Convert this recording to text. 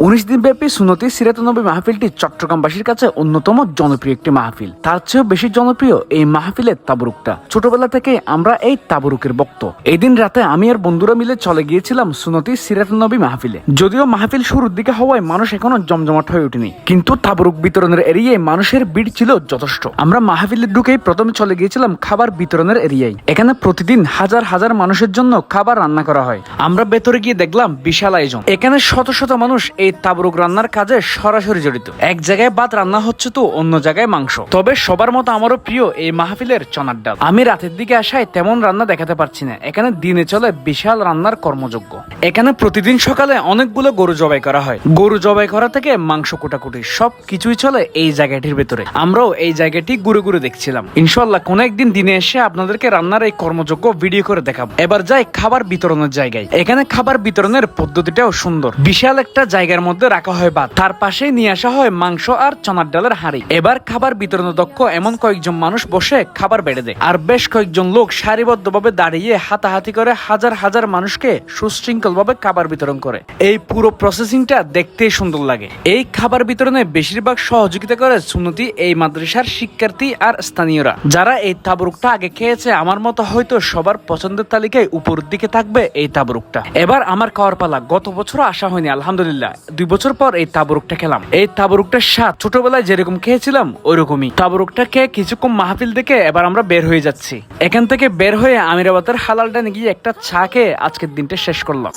19 দিন ব্যাপী সুন্নতি সিরাতুন নবী মাহফিলটি চট্টগ্রামবাসীর কাছে অন্যতম জনপ্রিয় একটি মাহফিল। তার চেয়েও বেশি জনপ্রিয় এই মাহফিলের তাবরুকটা। ছোটবেলা থেকে আমরা এই তাবরুকের ভক্ত। এই দিন রাতে আমি আর বন্ধুরা মিলে চলে গিয়েছিলাম সুন্নতি সিরাতুন নবী মাহফিলে। যদিও মাহফিল শুরুর দিকে হওয়ায় মানুষ এখনো জমজমাট হয়ে ওঠেনি, কিন্তু তাবরুক বিতরণের এরিয়ায় মানুষের ভিড় ছিল যথেষ্ট। আমরা মাহফিলে ঢুকেই প্রথমে চলে গিয়েছিলাম খাবার বিতরণের এরিয়ায়। এখানে প্রতিদিন হাজার হাজার মানুষের জন্য খাবার রান্না করা হয়। আমরা ভেতরে গিয়ে দেখলাম বিশাল আয়োজন। এখানে শত শত মানুষ এই তাবরুক রান্নার কাজে সরাসরি জড়িত। এক জায়গায় ভাত রান্না হচ্ছে তো অন্য জায়গায় মাংস। তবে সবার মতো আমারও প্রিয় এই মাহফিলের চনার ডাল। আমি রাতের দিকে আসায় তেমন রান্না দেখাতে পারছি না। এখানে দিনে চলে বিশাল রান্নার কর্মযজ্ঞ। এখানে প্রতিদিন সকালে অনেকগুলো গরু জবাই করা হয়। গরু জবাই করা থেকে মাংস কোটাকুটি সব কিছুই চলে এই জায়গাটির ভেতরে। আমরাও এই জায়গাটি ঘুরে ঘুরে দেখছিলাম। ইনশাআল্লাহ কোনো একদিন দিনে এসে আপনাদেরকে রান্নার এই কর্মযজ্ঞ ভিডিও করে দেখাবো। এবার যাই খাবার বিতরণের জায়গায়। এখানে খাবার বিতরণের পদ্ধতিটাও সুন্দর। বিশাল একটা জায়গার মধ্যে রাখা হয় ভাত, তার পাশেই নিয়ে আসা হয় মাংস আর চনার ডালের হাঁড়ি। এবার খাবার বিতরণের দক্ষ এমন কয়েকজন মানুষ বসে খাবার বেড়ে দেয়, আর বেশ কয়েকজন লোক সারিবদ্ধভাবে দাঁড়িয়ে হাতাহাতি করে হাজার হাজার মানুষকে সুশৃঙ্খল ভাবে খাবার বিতরণ করে। এই পুরো প্রসেসিংটা দেখতেই সুন্দর লাগে। এই খাবার বিতরণে বেশিরভাগ সহযোগিতা করে সুন্নতি এই মাদ্রাসার শিক্ষার্থী আর স্থানীয়রা, যারা এই তাবরুকটা আগে খেয়েছে। আমার মতো হয়তো সবার পছন্দের তালিকায় উপরের দিকে থাকবে এই তাবরুকটা। এবার আমার খাওয়ার পালা। গত বছরও আসা হয়নি, আলহামদুলিল্লাহ 2 বছর পর এই তাবরুকটা খেলাম। এই তাবরুকটার স্বাদ ছোটবেলায় যেরকম খেয়েছিলাম ওইরকমই। তাবরুকটা খেয়ে কিছুক্ষণ মাহফিল দেখে এবার আমরা বের হয়ে যাচ্ছি। এখান থেকে বের হয়ে আমিরাবাদের হালাল ডানে গিয়ে একটা চা খেয়ে আজকের দিনটা শেষ করলাম।